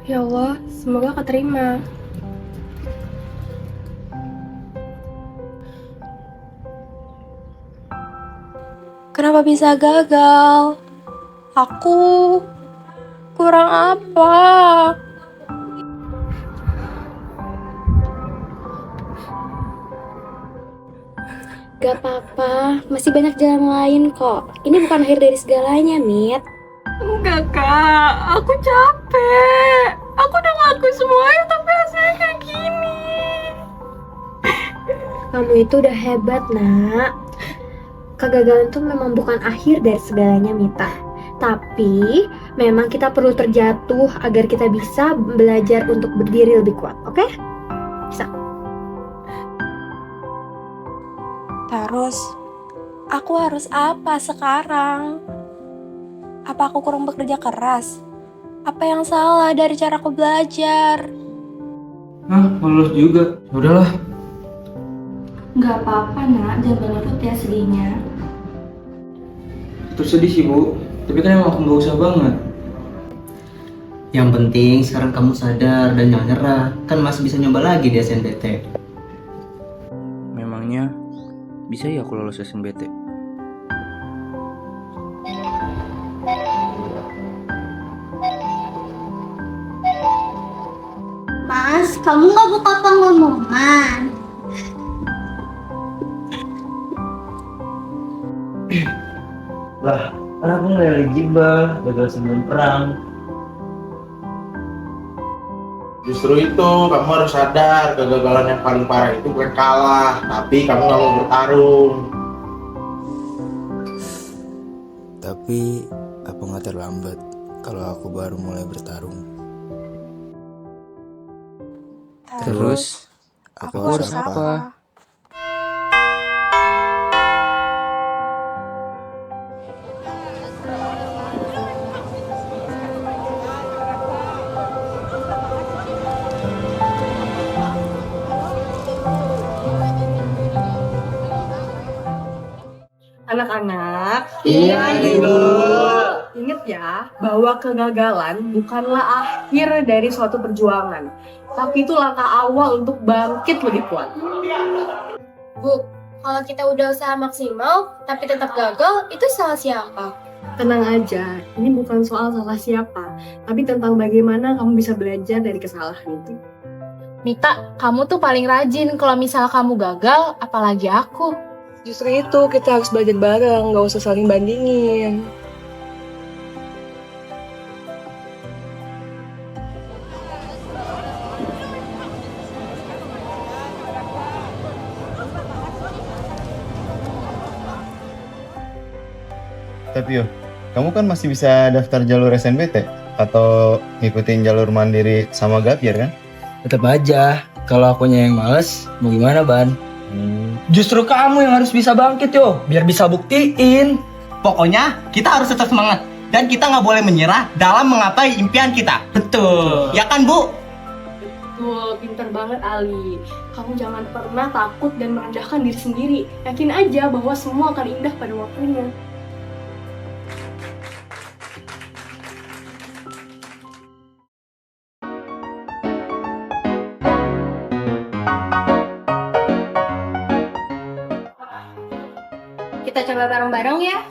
Ya Allah, semoga keterima. Kenapa bisa gagal? Aku kurang apa? Gak apa-apa, masih banyak jalan lain kok. Ini bukan akhir dari segalanya, Mit. Enggak, Kak. Aku capek. Aku udah ngelakuin semuanya tapi hasilnya kayak gini. Kamu itu udah hebat, nak. Kegagalan tuh memang bukan akhir dari segalanya, Mita. Tapi memang kita perlu terjatuh agar kita bisa belajar untuk berdiri lebih kuat, oke? Bisa. Terus, aku harus apa sekarang? Apa aku kurang bekerja keras? Apa yang salah dari cara aku belajar? Hah, lulus juga. Ya udahlah. Gak apa-apa, nak. Jangan berlarut ya sedihnya. Terus sedih sih, Bu. Tapi kan emang aku nggak usah banget. Yang penting sekarang kamu sadar dan jangan nyerah. Kan masih bisa nyoba lagi di SNBT. Memangnya bisa ya aku lolos SNBT? Mas, kamu nggak buka pengumuman? Lah, kan aku nggak eligible, gagal sebelum perang. Justru itu, kamu harus sadar kegagalan yang paling parah itu bukan kalah, tapi kamu nggak mau bertarung. Tapi apa nggak terlambat kalau aku baru mulai bertarung? Terus aku harus apa? Anak-anak, Iya, Ibu. ingat ya bahwa kegagalan bukanlah akhir dari suatu perjuangan, tapi itu langkah awal untuk bangkit lebih kuat. Bu, kalau kita udah usaha maksimal tapi tetap gagal, itu salah siapa? Tenang aja, ini bukan soal salah siapa, tapi tentang bagaimana kamu bisa belajar dari kesalahan itu. Mita, kamu tuh paling rajin. Kalau misal kamu gagal, apalagi aku. Justru itu kita harus belajar bareng, nggak usah saling bandingin. Tapi yo, kamu kan masih bisa daftar jalur SNBT atau ngikutin jalur mandiri sama Gapir kan? Tetap aja, kalau akunya yang males, mau gimana, Ban? Justru kamu yang harus bisa bangkit yo, biar bisa buktiin. Pokoknya kita harus tetap semangat dan kita nggak boleh menyerah dalam menggapai impian kita. Betul. Ya kan, Bu? Betul, pinter banget Ali. Kamu jangan pernah takut dan merendahkan diri sendiri. Yakin aja bahwa semua akan indah pada waktunya. Kita coba bareng-bareng ya.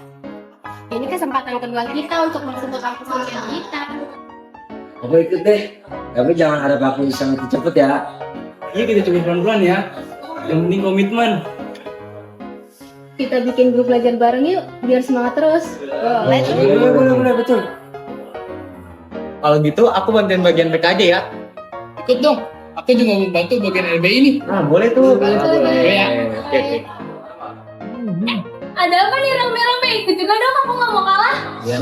Ini kesempatan kedua kita untuk masuk ke kampus impian kita. Aku ikut deh, tapi jangan harap aku bisa ngerti cepet ya. Iya, kita coba pelan-pelan ya. Yang penting komitmen. Kita bikin grup belajar bareng yuk, biar semangat terus. Boleh, betul. Kalau gitu aku bantuin bagian BK aja ya. Ikut dong, aku juga mau bantu bagian LBI ini. Nah, boleh tuh. Boleh ya. Oke. Ada apa nih rame-rame? Ikut juga dong, aku nggak mau kalah. Ya.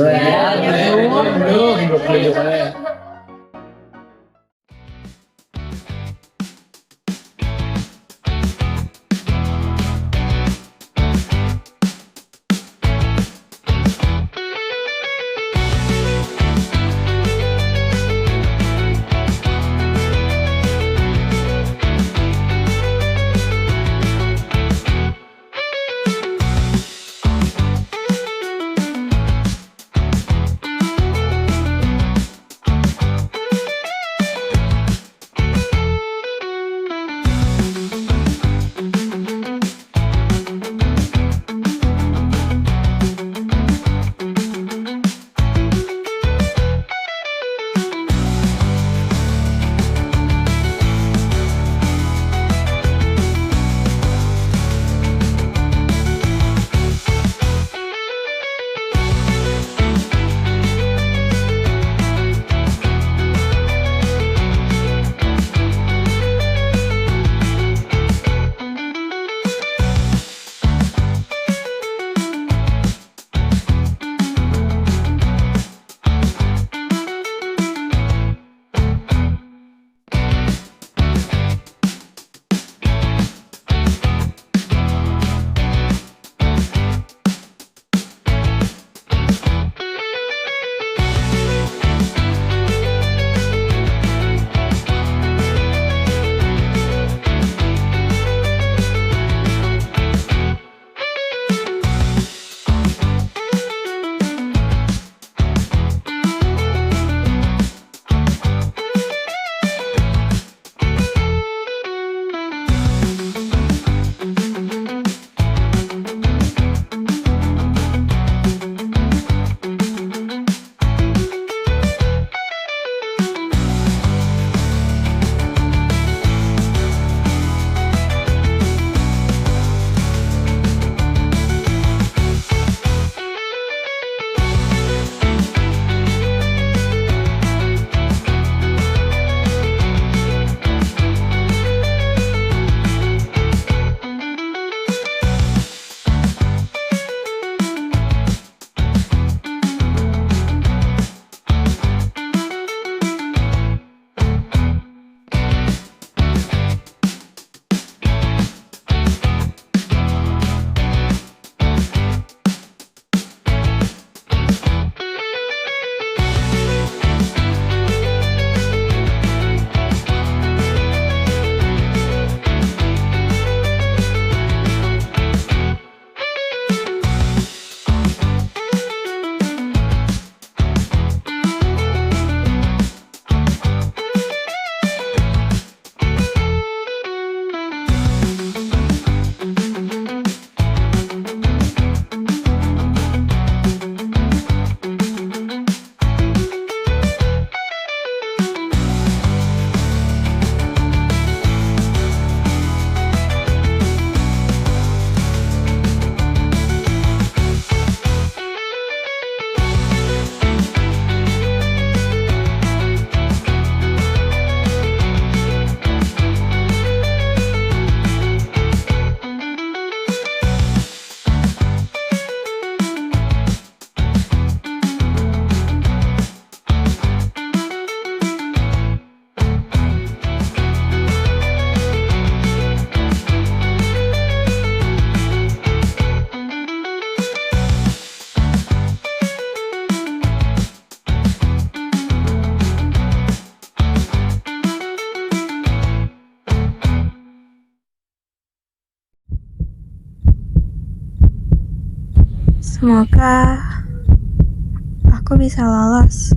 Semoga aku bisa lolos.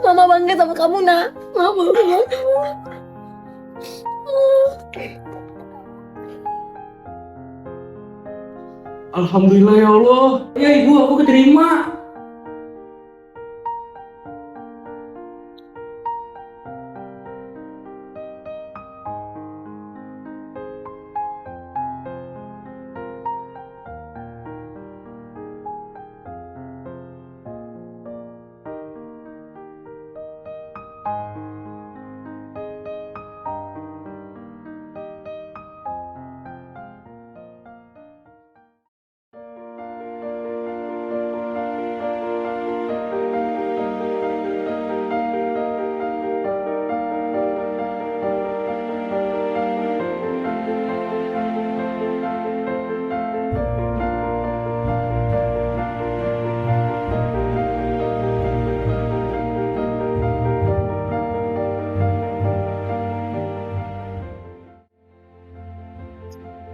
Mama bangga sama kamu, nak. Mama bangga. Alhamdulillah ya Allah. Ya ibu, aku keterima.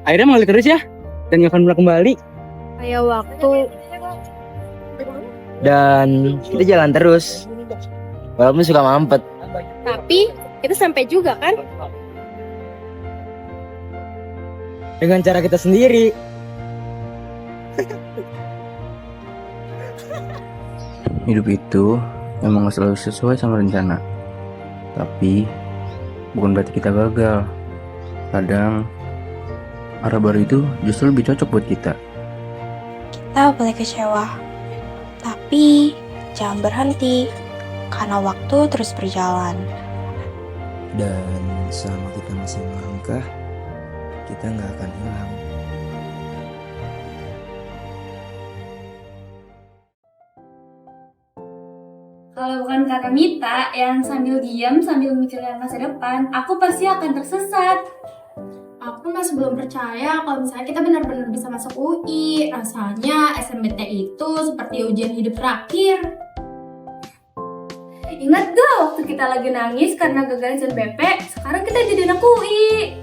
Akhirnya mengalir terus ya, dan gak akan pernah kembali. Kayak waktu Dan kita jalan terus, walaupun suka mampet. tapi kita sampai juga kan? Dengan cara kita sendiri. Hidup itu memang gak selalu sesuai sama rencana. Tapi bukan berarti kita gagal. Kadang arah baru itu justru lebih cocok buat kita. Kita boleh kecewa, tapi jangan berhenti, karena waktu terus berjalan. Dan selama kita masih melangkah, kita nggak akan hilang. Kalau bukan karena Mita yang sambil diam sambil mikirkan masa depan, aku pasti akan tersesat. Aku masih belum percaya kalau misalnya kita benar-benar bisa masuk UI. Rasanya SMBT itu seperti ujian hidup terakhir. Ingat gak waktu kita lagi nangis karena gagal SNBP? Sekarang kita jadi anak UI.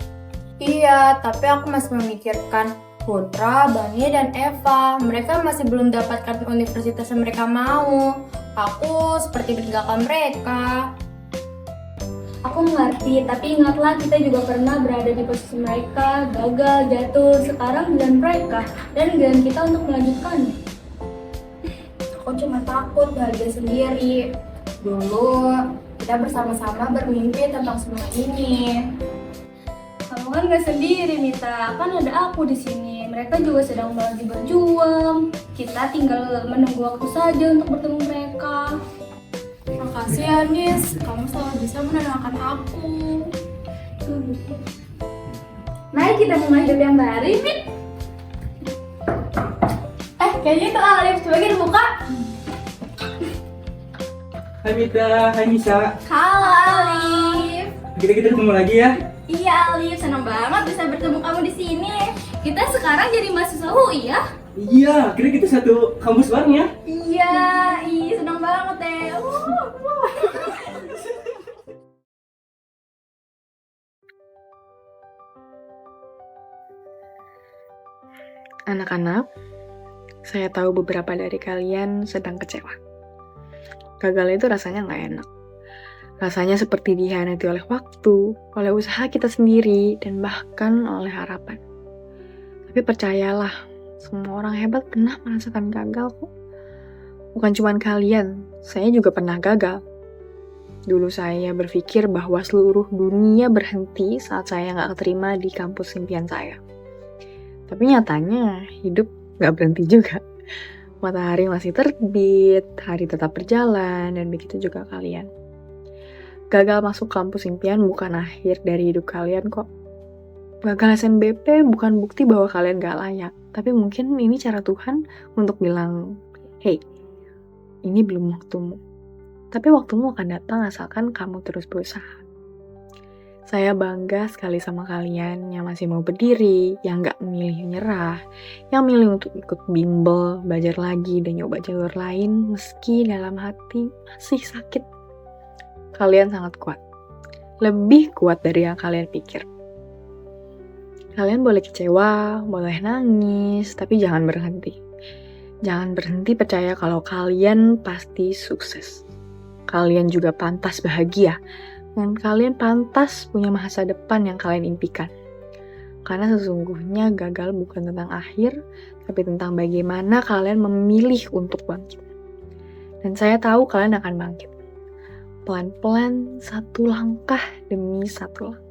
Iya, tapi aku masih memikirkan Putra, Bani, dan Eva. Mereka masih belum dapatkan universitas yang mereka mau. Aku seperti meninggalkan mereka. Aku mengerti, tapi ingatlah kita juga pernah berada di posisi mereka, gagal, jatuh. Sekarang giliran mereka, dan giliran kita untuk melanjutkannya. Aku cuma takut bahagia sendiri. Dulu kita bersama-sama bermimpi tentang semua ini. Kamu kan gak sendiri, Mita. Kan ada aku di sini. Mereka juga sedang lagi berjuang. Kita tinggal menunggu waktu saja untuk bertemu mereka. Makasih ya, Nis. Kamu selalu bisa menenangkan aku. Mari kita mulai hidup yang baru, Mit. Kayaknya itu Alif. Coba kita buka. Hai Mita, hai Nisa. Halo, Alif. Kita ketemu lagi ya. Iya, Alif. Senang banget bisa bertemu kamu di sini. Kita sekarang jadi mahasiswa UI ya? Iya, akhirnya kita satu kampus bareng ya. Iya, senang banget deh. Anak-anak, saya tahu beberapa dari kalian sedang kecewa. Gagal itu rasanya nggak enak. Rasanya seperti dihianati oleh waktu, oleh usaha kita sendiri, dan bahkan oleh harapan. Tapi percayalah, semua orang hebat pernah merasakan gagal kok. Bukan cuma kalian, saya juga pernah gagal. Dulu saya berpikir bahwa seluruh dunia berhenti saat saya nggak keterima di kampus impian saya. Tapi nyatanya hidup nggak berhenti juga. Matahari masih terbit, hari tetap berjalan, dan begitu juga kalian. Gagal masuk kampus impian bukan akhir dari hidup kalian kok. Gagal SNBP bukan bukti bahwa kalian gak layak, tapi mungkin ini cara Tuhan untuk bilang, hey, ini belum waktumu. Tapi waktumu akan datang asalkan kamu terus berusaha. Saya bangga sekali sama kalian yang masih mau berdiri, yang gak memilih nyerah, yang milih untuk ikut bimbel, belajar lagi, dan nyoba jalur lain meski dalam hati masih sakit. Kalian sangat kuat. lebih kuat dari yang kalian pikir. Kalian boleh kecewa, boleh nangis, tapi jangan berhenti. Jangan berhenti percaya kalau kalian pasti sukses. Kalian juga pantas bahagia, dan kalian pantas punya masa depan yang kalian impikan. Karena sesungguhnya gagal bukan tentang akhir, tapi tentang bagaimana kalian memilih untuk bangkit. Dan saya tahu kalian akan bangkit. Pelan-pelan, satu langkah demi satu langkah.